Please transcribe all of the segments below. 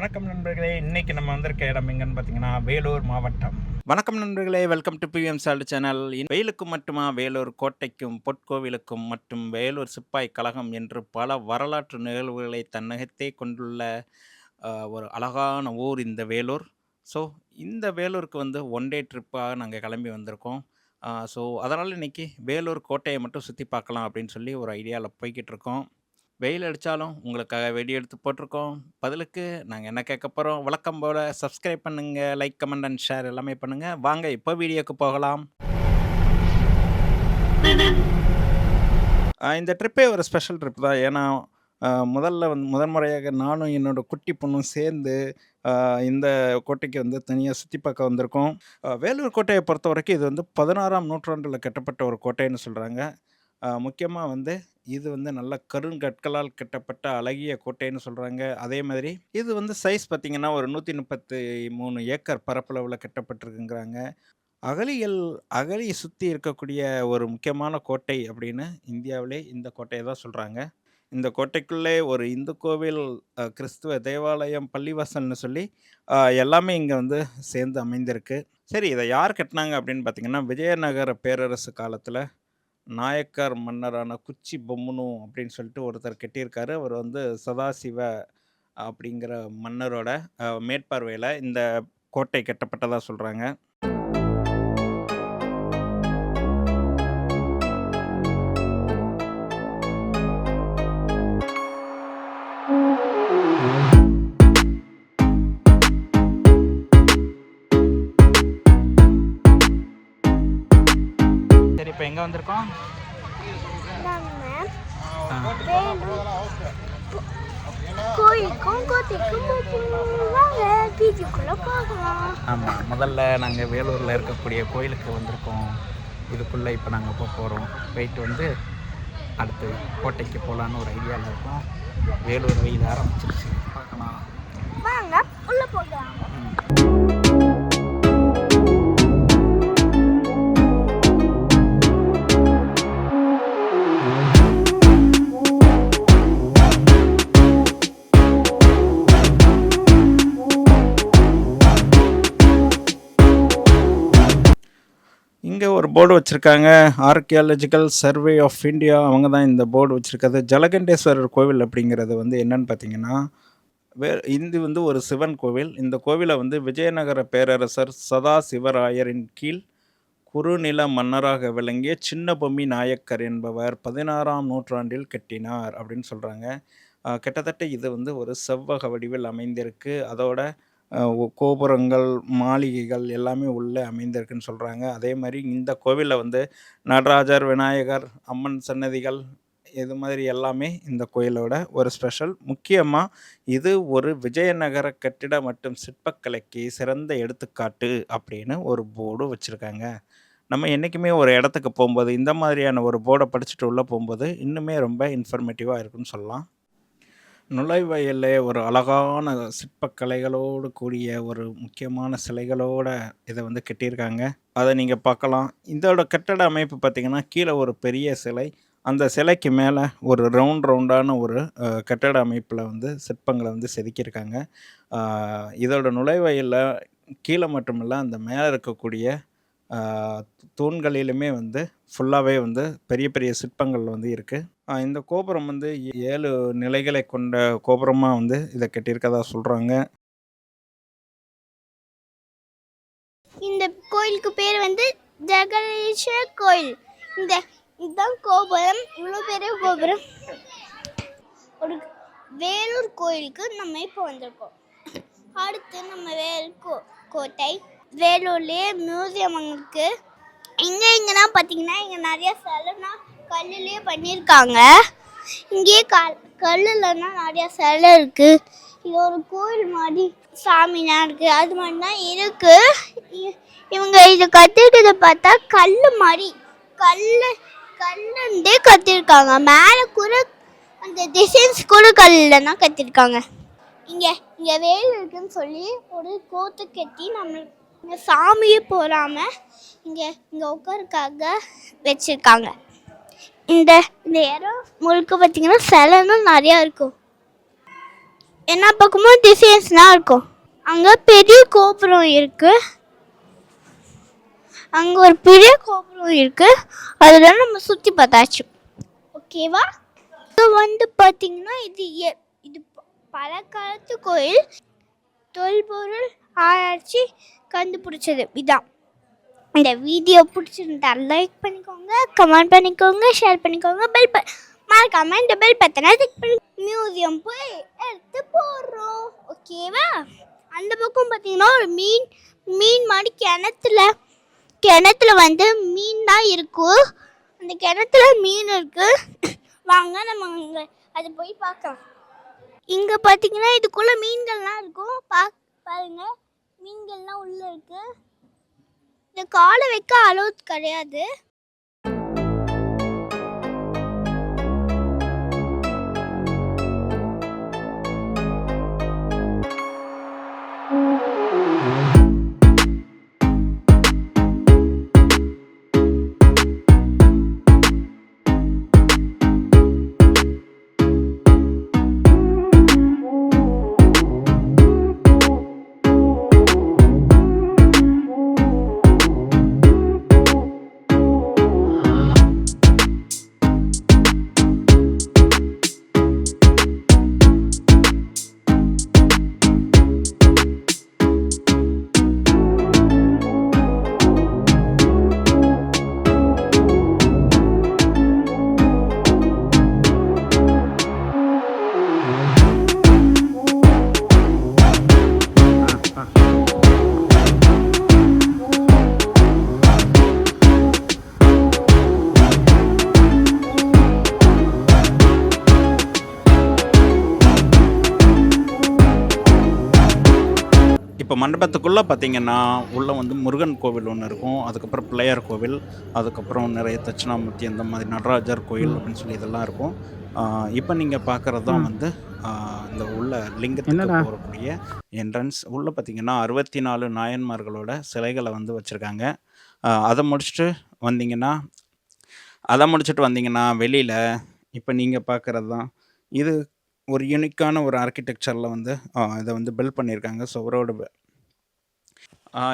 வணக்கம் நண்பர்களே, இன்னைக்கு நம்ம வந்திருக்க இடம் எங்கன்னு பார்த்தீங்கன்னா வேலூர் மாவட்டம். வணக்கம் நண்பர்களே, welcome to PVM salt channel. வெயிலுக்கு மட்டுமா வேலூர் கோட்டைக்கும் பொற்கோவிலுக்கும் மற்றும் வேலூர் சிப்பாய் கழகம் என்று பல வரலாற்று நிகழ்வுகளை தன்னகத்தே கொண்டுள்ள ஒரு அழகான ஊர் இந்த வேலூர். ஸோ இந்த வேலூருக்கு வந்து ஒன் டே ட்ரிப்பாக நாங்கள் கிளம்பி வந்திருக்கோம். ஸோ அதனால் இன்னைக்கு வேலூர் கோட்டையை மட்டும் சுற்றி பார்க்கலாம் அப்படின்னு சொல்லி ஒரு ஐடியாவில் போய்கிட்டு இருக்கோம். வெயில் அடித்தாலும் உங்களுக்காக வெடி எடுத்து போட்டிருக்கோம். பதிலுக்கு நாங்கள் என்ன கேட்க போகிறோம், வழக்கம் போல் சப்ஸ்கிரைப் பண்ணுங்கள், லைக் கமெண்ட் அண்ட் ஷேர் எல்லாமே பண்ணுங்கள். வாங்க இப்போ வீடியோக்கு போகலாம். இந்த ட்ரிப்பே ஒரு ஸ்பெஷல் ட்ரிப் தான். ஏன்னா முதன்முறையாக நானும் என்னோடய குட்டி பொண்ணும் சேர்ந்து இந்த கோட்டைக்கு வந்து தனியாக சுற்றி பார்க்க வந்திருக்கோம். வேலூர் கோட்டையை பொறுத்த வரைக்கும் இது வந்து 16ஆம் நூற்றாண்டில் கட்டப்பட்ட ஒரு கோட்டைன்னு சொல்கிறாங்க. முக்கியமாக வந்து இது வந்து நல்ல கருங்கற்களால் கட்டப்பட்ட அழகிய கோட்டைன்னு சொல்கிறாங்க. அதே மாதிரி இது வந்து சைஸ் பார்த்திங்கன்னா ஒரு 133 ஏக்கர் பரப்பளவில் கட்டப்பட்டிருக்குங்கிறாங்க. அகழி சுற்றி இருக்கக்கூடிய ஒரு முக்கியமான கோட்டை அப்படின்னு இந்தியாவிலே இந்த கோட்டையை தான் சொல்கிறாங்க. இந்த கோட்டைக்குள்ளே ஒரு இந்து கோவில், கிறிஸ்துவ தேவாலயம், பள்ளிவாசல்னு சொல்லி எல்லாமே இங்கே வந்து சேர்ந்து அமைந்திருக்கு. சரி, இதை யார் கட்டினாங்க அப்படின்னு பார்த்திங்கன்னா, விஜயநகர பேரரசு காலத்தில் நாயக்கர் மன்னரான குச்சி பொம்முனு அப்படின்னு சொல்லிட்டு ஒருத்தர் கட்டியிருக்காரு. அவர் வந்து சதாசிவ அப்படிங்கிற மன்னரோட மேற்பார்வையில் இந்த கோட்டை கட்டப்பட்டதாக சொல்கிறாங்க. சரி, இப்போ எங்கே வந்திருக்கோம்? ஆமாம், முதல்ல நாங்கள் வேலூரில் இருக்கக்கூடிய கோயிலுக்கு வந்திருக்கோம். இதுக்குள்ளே இப்போ நாங்கள் போகிறோம். போயிட்டு வந்து அடுத்து கோட்டைக்கு போகலான்னு ஒரு ஐடியாவில் இருக்கோம். வேலூர் வெயில் ஆரம்பிச்சிருச்சு, பார்க்கலாம் வாங்க உள்ளே போகலாம். இங்கே ஒரு போர்டு வச்சுருக்காங்க, ஆர்கியாலஜிக்கல் சர்வே ஆஃப் இந்தியா. அவங்க தான் இந்த போர்டு வச்சுருக்கிறது. ஜலகண்டேஸ்வரர் கோவில் அப்படிங்கிறது வந்து என்னன்னு பார்த்தீங்கன்னா, இது வந்து ஒரு சிவன் கோவில். இந்த கோவிலை வந்து விஜயநகர பேரரசர் சதாசிவராயரின் கீழ் குறுநில மன்னராக விளங்கிய சின்ன பொம்மி நாயக்கர் என்பவர் 16ஆம் நூற்றாண்டில் கட்டினார் அப்படின்னு சொல்கிறாங்க. கிட்டத்தட்ட இது வந்து ஒரு செவ்வக வடிவில் அமைந்திருக்கு. அதோட கோபுரங்கள், மாளிகைகள் எல்லாமே உள்ளே அமைந்திருக்குன்னு சொல்கிறாங்க. அதே மாதிரி இந்த கோவிலில் வந்து நடராஜர், விநாயகர், அம்மன் சன்னதிகள் இது மாதிரி எல்லாமே இந்த கோயிலோட ஒரு ஸ்பெஷல். முக்கியமாக இது ஒரு விஜயநகர கட்டிட மற்றும் சிற்பக்கலைக்கு சிறந்த எடுத்துக்காட்டு அப்படின்னு ஒரு போர்டு வச்சுருக்காங்க. நம்ம என்றைக்குமே ஒரு இடத்துக்கு போகும்போது இந்த மாதிரியான ஒரு போர்டை படிச்சுட்டு உள்ளே போகும்போது இன்னுமே ரொம்ப இன்ஃபர்மேட்டிவாக இருக்குன்னு சொல்லலாம். நுழைவாயிலில் ஒரு அழகான சிற்பக்கலைகளோடு கூடிய ஒரு முக்கியமான சிலைகளோட இதை வந்து கட்டியிருக்காங்க. அதை நீங்கள் பார்க்கலாம். இதோட கட்டட அமைப்பு பார்த்திங்கன்னா, கீழே ஒரு பெரிய சிலை, அந்த சிலைக்கு மேலே ஒரு ரவுண்டான ஒரு கட்டட அமைப்பில் வந்து சிற்பங்களை வந்து செதுக்கியிருக்காங்க. இதோட நுழைவாயிலில் கீழே மட்டுமில்லை, அந்த மேலே இருக்கக்கூடிய தூண்களிலுமே வந்து ஃபுல்லாகவே வந்து பெரிய பெரிய சிற்பங்கள் வந்து இருக்குது. இந்த கோபுரம் வந்து 7 நிலைகளை கொண்ட கோபுரமாக வந்து இதை கட்டியிருக்கதா சொல்கிறாங்க. இந்த கோயிலுக்கு பேர் வந்து ஜெகதீஸ்வரர் கோயில். இதுதான் கோபுரம், இவ்வளோ பெரிய கோபுரம். ஒரு வேலூர் கோயிலுக்கு நம்ம இப்போ வந்திருக்கோம். அடுத்து நம்ம வேலூர் கோட்டை, வேலூர்லேயே மியூசியம் இருக்குது. எங்கன்னா பார்த்தீங்கன்னா, இங்கே நிறைய சிலைனா கல்லுலேயே பண்ணியிருக்காங்க. இங்கேயே கல்லுலன்னா நிறையா சிலை இருக்குது. இது ஒரு கோயில் மாதிரி சாமினா இருக்குது, அது மாதிரி தான் இருக்குது. இவங்க இதை கற்றுக்கிறத பார்த்தா கல் மாதிரி கல்லுண்டே கற்றிருக்காங்க. மேலே கூட அந்த டிசைன்ஸ் கூட கல்லில் தான் கற்றிருக்காங்க. இங்கே வேல் இருக்குன்னு சொல்லி ஒரு கோத்து கட்டி நம்மளுக்கு இங்கே சாமியே போகாமல் இங்கே உட்காருக்காக வச்சுருக்காங்க. இந்த இடம் முழுக்க பார்த்திங்கன்னா சிலைன்னு நிறையா இருக்கும். என்ன பக்கமும் டிசைன்ஸ்லாம் இருக்கும். அங்கே பெரிய கோபுரம் இருக்குது. அங்கே ஒரு பெரிய கோபுரம் இருக்குது. அதெல்லாம் நம்ம சுற்றி பார்த்தாச்சு. ஓகேவா? இது வந்து பார்த்தீங்கன்னா இது பழக்காலத்து கோயில். தொல்பொருள் ஆராய்ச்சி கண்டுபிடிச்சது இதான். இந்த வீடியோ பிடிச்சிருந்தா லைக் பண்ணிக்கோங்க, கமெண்ட் பண்ணிக்கோங்க, ஷேர் பண்ணிக்கோங்க. மறக்காம இந்த பெல் பட்டனை கிளிக் பண்ணி மியூசியம் போய் எடுத்து போடுறோம். ஓகேவா? அந்த பக்கம் பார்த்தீங்கன்னா ஒரு மீன் மாதிரி கிணத்துல வந்து மீன் தான் இருக்கும். அந்த கிணத்துல மீன் இருக்கு. வாங்க நம்ம அங்கே அதை போய் பார்க்கலாம். இங்கே பார்த்தீங்கன்னா இதுக்குள்ள மீன்கள்லாம் இருக்கும். பாருங்க, மீன்கள்லாம் உள்ள இருக்கு. இந்த காலை வைக்க அளவு கிடையாது. இப்போ மண்டபத்துக்குள்ளே பார்த்தீங்கன்னா உள்ளே வந்து முருகன் கோவில் ஒன்று இருக்கும். அதுக்கப்புறம் பிள்ளையார் கோவில், அதுக்கப்புறம் நிறைய தட்சிணாமூர்த்தி அந்த மாதிரி நடராஜர் கோயில் அப்படின்னு சொல்லி இதெல்லாம் இருக்கும். இப்போ நீங்கள் பார்க்குறது தான் வந்து இந்த உள்ள லிங்கத்துக்கு போகக்கூடிய என்ட்ரன்ஸ். உள்ளே பார்த்தீங்கன்னா 64 நாயன்மார்களோட சிலைகளை வந்து வச்சுருக்காங்க. அதை முடிச்சுட்டு வந்தீங்கன்னா வெளியில் இப்போ நீங்கள் பார்க்குறது தான். இது ஒரு யூனிக்கான ஒரு ஆர்கிடெக்சரில் வந்து இதை வந்து பில்ட் பண்ணியிருக்காங்க. சுவரோட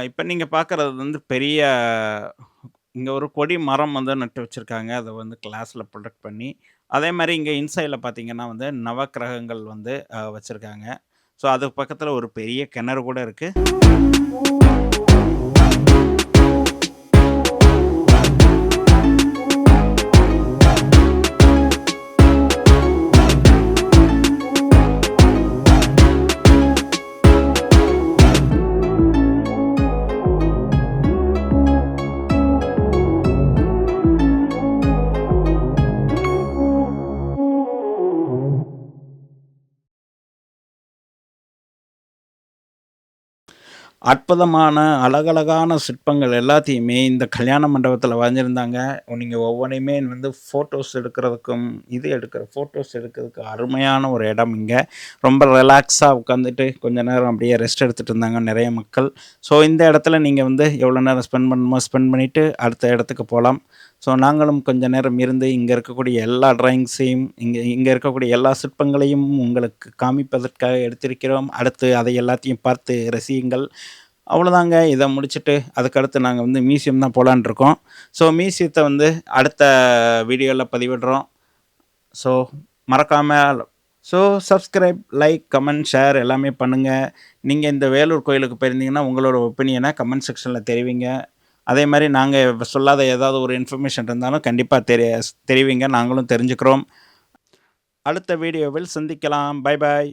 இப்போ நீங்கள் பார்க்குறது வந்து பெரிய இங்கே ஒரு கொடி மரம் வந்து நட்டு வச்சுருக்காங்க. அதை வந்து கிளாஸில் ப்ரொடெக்ட் பண்ணி, அதே மாதிரி இங்கே இன்சைடில் பார்த்தீங்கன்னா வந்து நவக்கிரகங்கள் வந்து வச்சுருக்காங்க. ஸோ அதுக்கு பக்கத்தில் ஒரு பெரிய கிணறு கூட இருக்குது. அற்புதமான அழகழகான சிற்பங்கள் எல்லாத்தையுமே இந்த கல்யாண மண்டபத்தில் வரைஞ்சிருந்தாங்க. நீங்கள் ஒவ்வொன்றையுமே வந்து ஃபோட்டோஸ் எடுக்கிறதுக்கும் ஃபோட்டோஸ் எடுக்கிறதுக்கு அருமையான ஒரு இடம் இங்கே. ரொம்ப ரிலாக்ஸாக உட்காந்துட்டு கொஞ்ச நேரம் அப்படியே ரெஸ்ட் எடுத்துகிட்டு இருந்தாங்க நிறைய மக்கள். ஸோ இந்த இடத்துல நீங்கள் வந்து எவ்வளோ நேரம் ஸ்பெண்ட் பண்ணிவிட்டு அடுத்த இடத்துக்கு போகலாம். ஸோ நாங்களும் கொஞ்ச நேரம் இருந்து இங்கே இருக்கக்கூடிய எல்லா ட்ராயிங்ஸையும் இங்கே இருக்கக்கூடிய எல்லா சிற்பங்களையும் உங்களுக்கு காமிப்பதற்காக எடுத்திருக்கிறோம். அடுத்து அதை எல்லாத்தையும் பார்த்து ரசியுங்கள். அவ்வளோதாங்க. இதை முடிச்சுட்டு அதுக்கடுத்து நாங்கள் வந்து மியூசியம் தான் போகலான்னு இருக்கோம். ஸோ மியூசியத்தை வந்து அடுத்த வீடியோவில் பதிவிடுறோம். ஸோ மறக்காமல் சப்ஸ்கிரைப், லைக், கமெண்ட், ஷேர் எல்லாமே பண்ணுங்கள். நீங்கள் இந்த வேலூர் கோயிலுக்கு போயிருந்தீங்கன்னா உங்களோட ஒப்பீனியனை கமெண்ட் செக்ஷனில் தெரிவிங்க. அதே மாதிரி நாங்கள் சொல்லாத ஏதாவது ஒரு இன்ஃபர்மேஷன் இருந்தாலும் கண்டிப்பாக தெரிவிங்க. நாங்களும் தெரிஞ்சுக்கிறோம். அடுத்த வீடியோவில் சந்திக்கலாம். Bye bye.